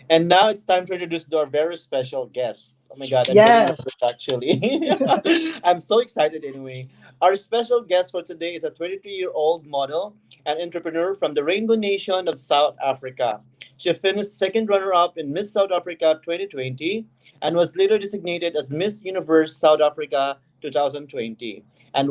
And now it's time to introduce our very special guest. Oh my God, I'm getting Yes. nervous actually. I'm so excited anyway. Our special guest for today is a 23-year-old model and entrepreneur from the Rainbow Nation of South Africa. She finished second runner-up in Miss South Africa 2020 and was later designated as Miss Universe South Africa 2020 and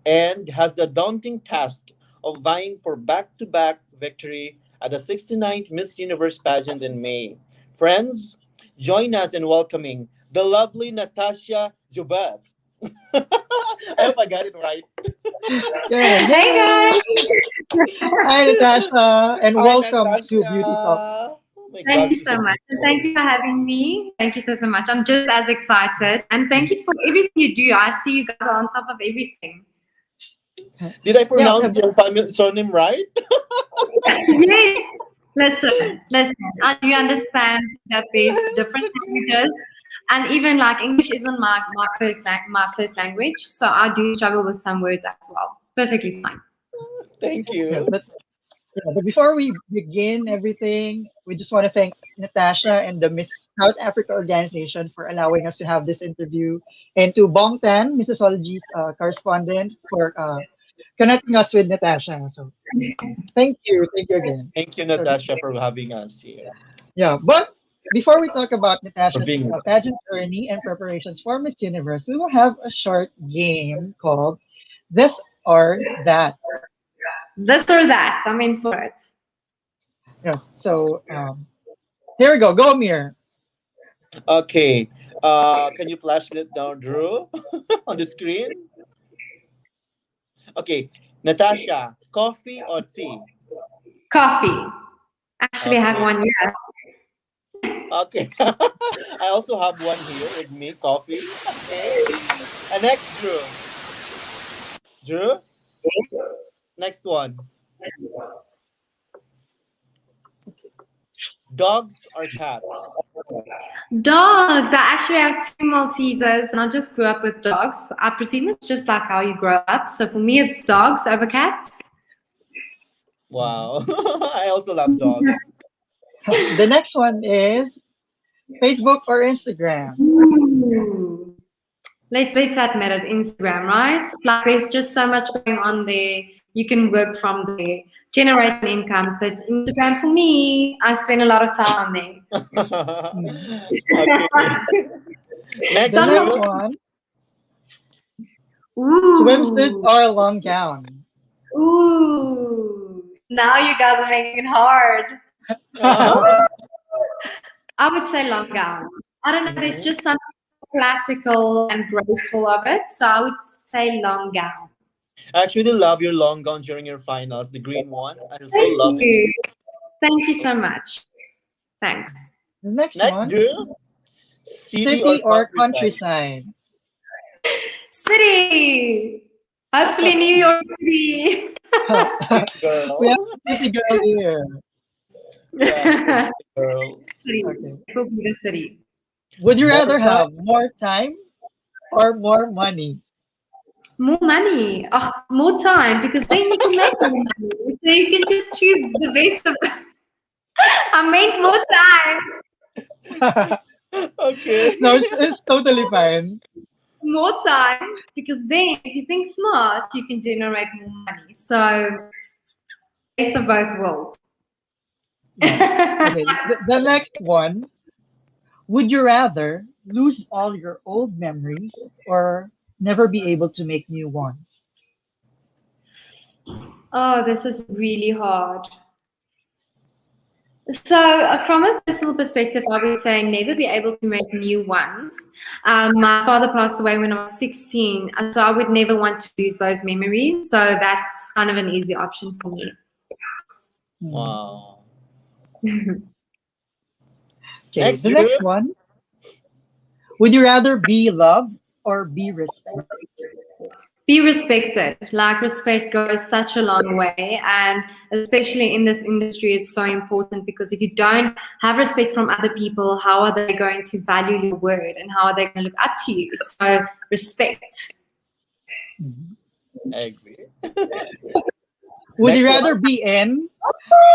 and has the daunting task of vying for back-to-back victory at the 69th Miss Universe pageant in May. Friends, join us in welcoming the lovely Natasha Joubert. I hope I got it right. Yeah, Hey yay! guys! Hi, Natasha, and Hi, welcome to Beauty Talks. Natasha. Oh my Thank gosh, you this is so so much. And thank beautiful. you for having me. Thank you so much. I'm just as excited. And thank you for everything you do. I see you guys are on top of everything. Did I Yeah, pronounce your family surname right? Yes. Listen. I do understand that there's It's different okay. languages. And even like English isn't my first language. So I do struggle with some words as well. Perfectly fine. Thank yeah, you. but before we begin everything, we just want to thank Natasha and the Miss South Africa organization for allowing us to have this interview, and to Bong Tan, Missosology's correspondent, for connecting us with Natasha. So thank you again. Thank you, So Natasha, for having us here. yeah, but before we talk about For Natasha's being with us. pageant journey and preparations for Miss Universe, we will have a short game called This or That. This or that. I'm in for it. Yeah, so here we go. Go, Amir. Okay. Can you flash it down, Drew, on the screen? Okay. Natasha, coffee or tea? Coffee. Actually, I have Okay. one. Yeah. Okay. I also have one here with me, coffee. Okay. And next, Drew. Drew, next one. Dogs or cats? Dogs. I actually have two Maltesers, and I just grew up with dogs. I presume it's just like how you grow up. So for me, it's dogs over cats. Wow. I also love dogs. The next one is Facebook or Instagram. Ooh. Let's admit it, Instagram, right? Like there's just so much going on there. You can work from there, generate an income. So it's Instagram for me. I spend a lot of time on there. Mm. Okay. The Next, Some next Drew. one, swimsuit ooh, or long gown. ooh. Now you guys are making it hard. Uh-huh. I would say long gown. I don't know. There's Mhm. just something classical and graceful of it. So I would say long gown. I actually love your long gown during your finals, the green one. I so Thank love it. you. Thank you so much. Thanks. The next Next, one, Drew. City or city or countryside? countryside. City. Hopefully New York City. City We have girl. a city girl here. Yeah, she's a city girl. City. Okay. It will be the city. Would you More rather time? have more time or more money? More money. Oh, more time because then you can make more money. So you can just choose the best of it. I meant more time. Okay. No, it's totally fine. More time because then if you think smart, you can generate more money. So best of both worlds. Yeah. Okay. The next one, would you rather lose all your old memories or never be able to make new ones? Oh, this is really hard. So, from a personal perspective, I would say never be able to make new ones. My father passed away when I was 16, so I would never want to lose those memories. So, that's kind of an easy option for me. Hmm. Wow. Okay. Next, The Drew. next one, would you rather be loved or be respected? Be respected. Like respect goes such a long way, and especially in this industry, it's so important because if you don't have respect from other people, how are they going to value your word and how are they going to look up to you? So, respect. Mhm. I agree. Would you Next rather one. be in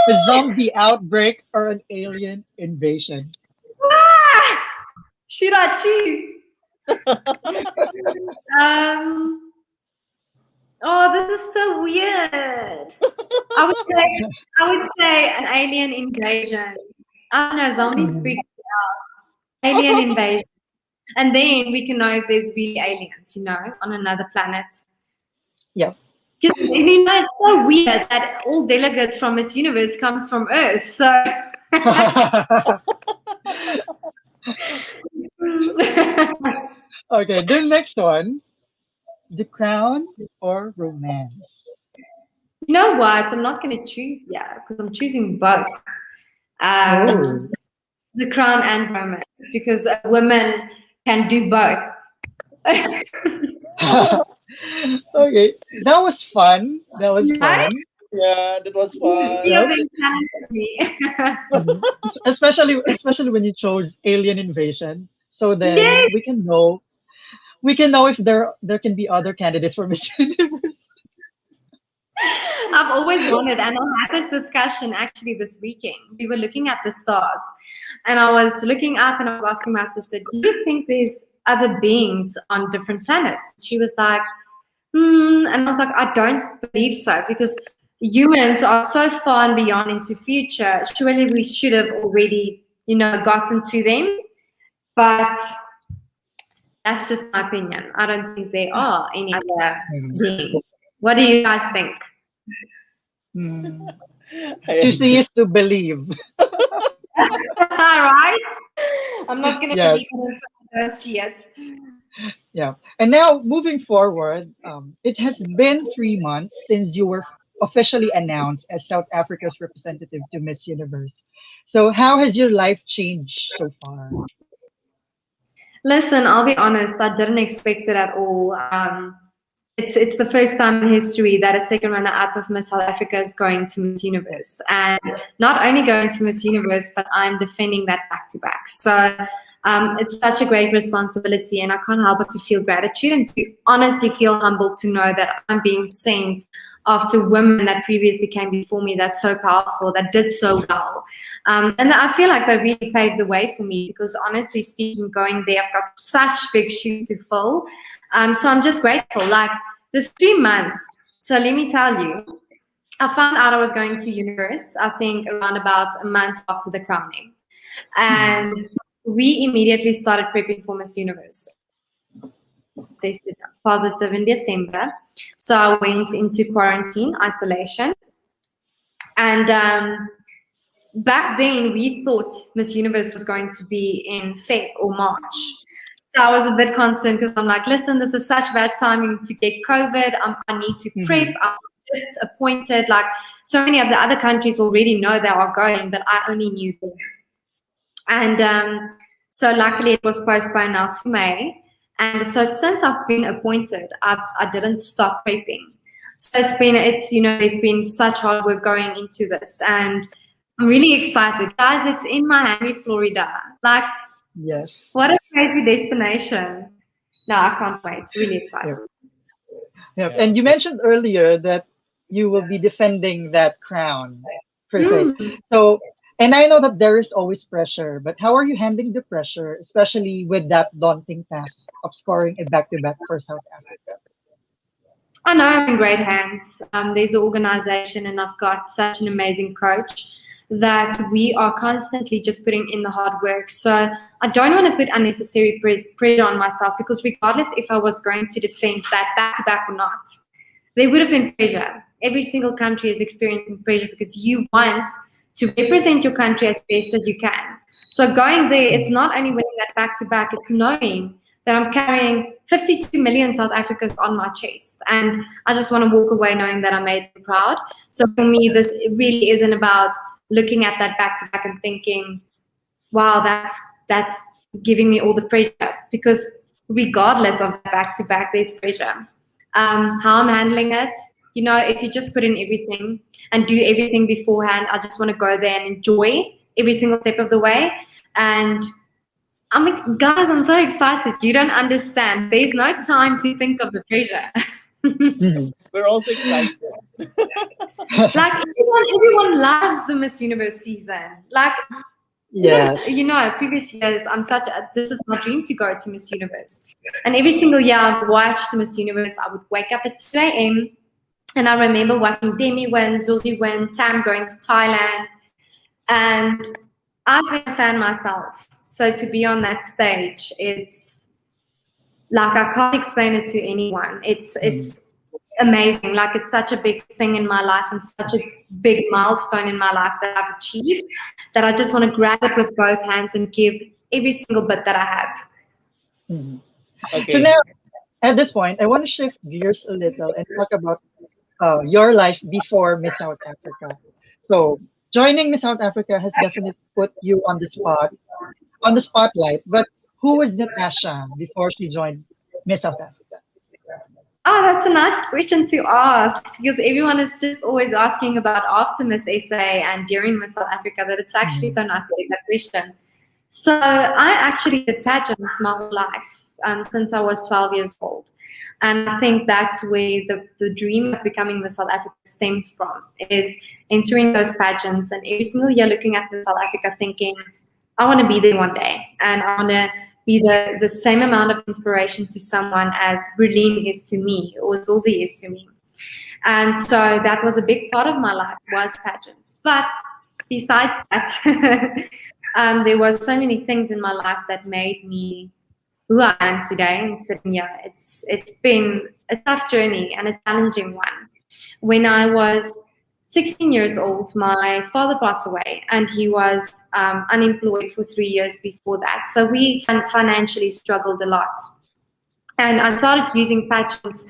A zombie outbreak or an alien invasion? Ah! Should I choose? Um, oh, this is so weird. I would say, I would say an alien invasion. I don't know, zombies Mhm. freak me out. Alien invasion. And then we can know if there's really aliens, on another planet. Yeah. Because, it's so weird that all delegates from Miss Universe comes from Earth. So, Okay, the next one. The crown or romance? you know what? I'm not going to choose, because I'm choosing both. Oh. The crown and romance, because a woman can do both. Okay, that was fun. That was Right? fun. Yeah, that was Three fun. of Yep. them challenged me. Mhm. Especially when you chose alien invasion. So then Yes, we can know if there can be other candidates for Miss Universe. I've always wanted, and I had this discussion actually this weekend. We were looking at the stars, and I was looking up and I was asking my sister, "Do you think there's other beings on different planets?" She was like, and I was like, "I don't believe so because humans are so far and beyond into future. Surely we should have already, gotten to them." But that's just my opinion. I don't think there are any other Mhm. beings. What do you guys think? Mm. I To see agree. is to believe. Right? I'm not gonna Yes. believe it until I don't see it. Yeah. And now moving forward, it has been 3 months since you were officially announced as South Africa's representative to Miss Universe. So how has your life changed so far? Listen, I'll be honest, I didn't expect it at all. It's the first time in history that a second runner-up of Miss South Africa is going to Miss Universe, and not only going to Miss Universe, but I'm defending that back to back. So it's such a great responsibility, and I can't help but to feel gratitude and to honestly feel humbled to know that I'm being sent after women that previously came before me that's so powerful, that did so well. And I feel like they really paved the way for me because honestly speaking, going there, I've got such big shoes to fill. So I'm just grateful. Like the 3 months. So let me tell you, I found out I was going to Universe, I think around about a month after the crowning. Mhm. And we immediately started prepping for Miss Universe. Tested positive in December. So I went into quarantine, isolation. And back then we thought Miss Universe was going to be in Feb or March. So I was a bit concerned because I'm like, listen, this is such bad timing to get COVID. I need to prep. Mhm. I'm just appointed. Like so many of the other countries already know they are going, but I only knew them. And so luckily it was postponed now to May. And so since I've been appointed, I didn't stop prepping. So there's been such hard work going into this, and I'm really excited, guys. It's in Miami, Florida. Like, Yes. what a crazy destination! No, I can't wait. It's really Yep. exciting. Yep. Yeah. And you mentioned earlier that you will be defending that crown per se. Mm. So, and I know that there is always pressure, but how are you handling the pressure, especially with that daunting task of scoring a back-to-back for South Africa? I know I'm in great hands. There's an organization, and I've got such an amazing coach that we are constantly just putting in the hard work. So I don't want to put unnecessary pressure on myself because regardless if I was going to defend that back to back or not, there would have been pressure. Every single country is experiencing pressure because you want to represent your country as best as you can. So going there, it's Mhm. not only winning that back to back, it's knowing that I'm carrying 52 million South Africans on my chest. And I just want to walk away knowing that I made them proud. So for me, this really isn't about looking at that back to back and thinking, wow, that's giving me all the pressure. Because regardless of back to back, there's pressure. How I'm handling it, if you just put in everything and do everything beforehand, I just want to go there and enjoy every single step of the way. And guys, I'm so excited. You don't understand. There's no time to think of the pressure. Mhm. We're also excited. Like everyone loves loves the Miss Universe season. Like, even, Yes. previous years, this is my dream to go to Miss Universe. And every single year I've watched Miss Universe. I would wake up at 2 a.m. and I remember watching Demi win, Zuzi win, Tam going to Thailand. And I've been a fan myself. So to be on that stage, it's like I can't explain it to anyone. It's amazing. Like, it's such a big thing in my life and such a big milestone in my life that I've achieved, that I just want to grab it with both hands and give every single bit that I have. Mhm. So Okay. now, at this point, I want to shift gears a little and talk about your life before Miss South Africa. So joining Miss South Africa has definitely put you on the spotlight. But who was Natasha before she joined Miss South Africa? Oh, that's a nice question to ask, because everyone is just always asking about after Miss SA and during Miss South Africa, that it's actually Mhm. so nice to get that question. So I actually did pageants my whole life, since I was 12 years old. And I think that's where the dream of becoming Miss South Africa stemmed from, is entering those pageants and every single year looking at Miss South Africa thinking, I want to be there one day, and I want to be the same amount of inspiration to someone as Berlin is to me or Zulzi is to me. And so that was a big part of my life, was pageants. But besides that, there was so many things in my life that made me who I am today and sitting here. It's been a tough journey and a challenging one. When I was 16 years old, my father passed away, and he was unemployed for 3 years before that. So we financially struggled a lot. And I started using pageants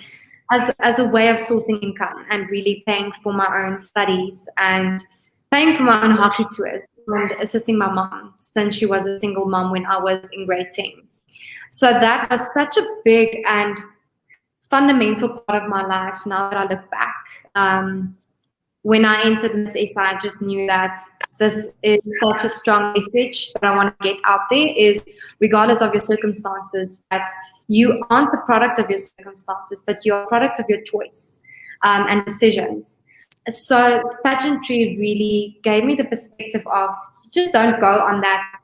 as a way of sourcing income and really paying for my own studies and paying for my own hockey tours and assisting my mom, since she was a single mom when I was in grade 10. So that was such a big and fundamental part of my life now that I look back. When I entered Miss SA, I just knew that this is such a strong message that I want to get out there, is regardless of your circumstances, that you aren't the product of your circumstances, but you're a product of your choice and decisions. So pageantry really gave me the perspective of, just don't go on that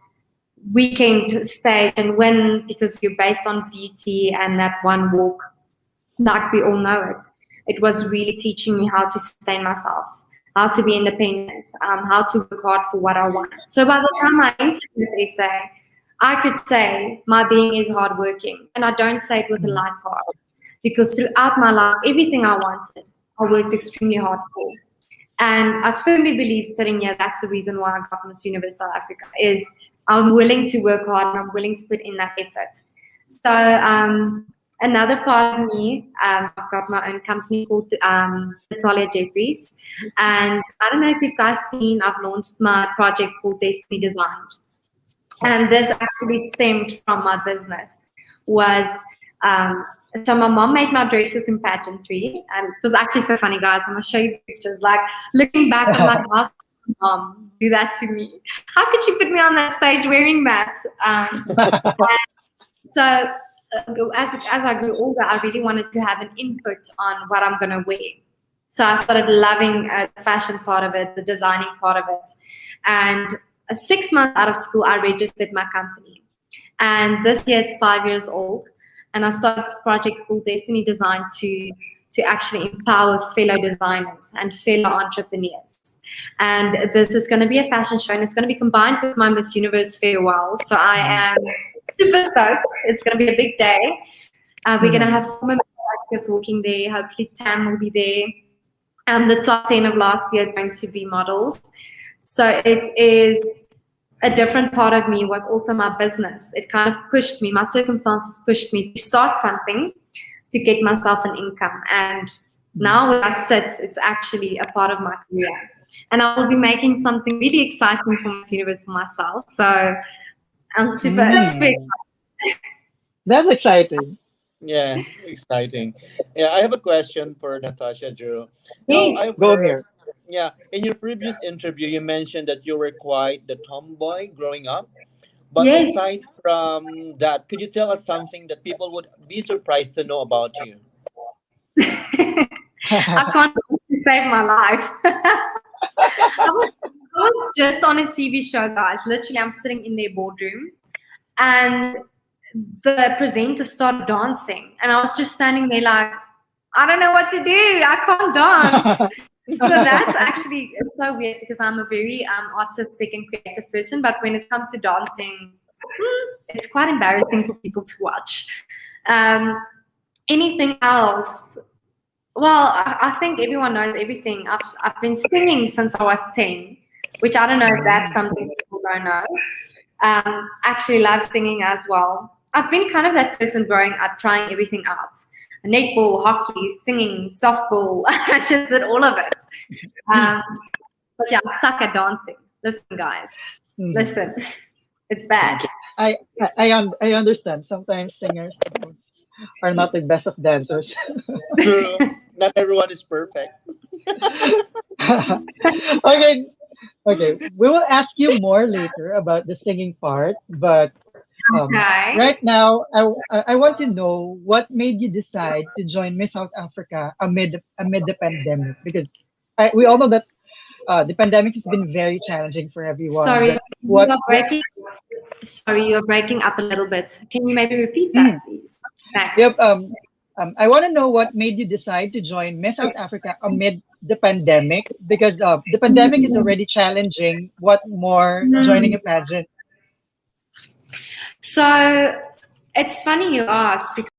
weekend stage and win because you're based on beauty and that one walk, like we all know it. It was really teaching me how to sustain myself, how to be independent, how to work hard for what I want. So by the time I entered this essay, I could say my being is hardworking, and I don't say it with a Mhm. light heart, because throughout my life, everything I wanted, I worked extremely hard for. And I firmly believe, sitting here, that's the reason why I got Miss Universe South Africa, is I'm willing to work hard and I'm willing to put in that effort. So another part of me, I've got my own company called Natasha Joubert. And I don't know if you guys seen, I've launched my project called Destiny Design. And this actually stemmed from my business. Was so my mom made my dresses in pageantry, and it was actually so funny, guys. I'm gonna show you pictures. Like, looking back, I'm like, how could my mom do that to me? How could she put me on that stage wearing that? So as I grew older, I really wanted to have an input on what I'm gonna wear. So I started loving the fashion part of it, the designing part of it, and 6 months out of school, I registered my company. And this year it's 5 years old. And I started this project called Destiny Design to actually empower fellow designers and fellow entrepreneurs. And this is going to be a fashion show, and it's going to be combined with my Miss Universe farewell. So I am super stoked. It's going to be a big day. We're going to have former actors walking there. Hopefully Tam will be there. The top 10 of last year is going to be models. So it is a different part of me, was also my business. It kind of pushed me, my circumstances pushed me to start something to get myself an income. And now where I sit, it's actually a part of my career. And I will be making something really exciting for Miss Universe for myself. So I'm super excited. That's exciting. Yeah, exciting. Yeah, I have a question for Natasha Drew. Now, Yes. I've Go heard, here. yeah, in your previous interview, you mentioned that you were quite the tomboy growing up. But Yes. aside from that, could you tell us something that people would be surprised to know about you? I can't wait to save my life. I was was just on a TV show, guys. Literally, I'm sitting in their boardroom, and the presenter started dancing, and I was just standing there like, I don't know what to do. I can't dance. So that's actually so weird because I'm a very artistic and creative person, but when it comes to dancing, it's quite embarrassing for people to watch. Um, Anything else? Well, I think everyone knows everything. I've been singing since I was 10, which I don't know if that's something people don't know. Actually love singing as well. I've been kind of that person growing up, trying everything out. Netball, hockey, singing, softball. I just did all of it. But yeah, I suck at dancing. Listen, guys. Listen. It's bad. I understand. Sometimes singers are not the best of dancers. True. Not everyone is perfect. Okay. Okay. We will ask you more later about the singing part, but Okay. right now, I want to know what made you decide to join Miss South Africa amid the pandemic, because we all know that the pandemic has been very challenging for everyone. Sorry, But what? you're breaking up a little bit. Can you maybe repeat that, please? Thanks. Yep. I want to know what made you decide to join Miss South Africa amid the pandemic, because the pandemic is already challenging. What more joining a pageant? So it's funny you ask because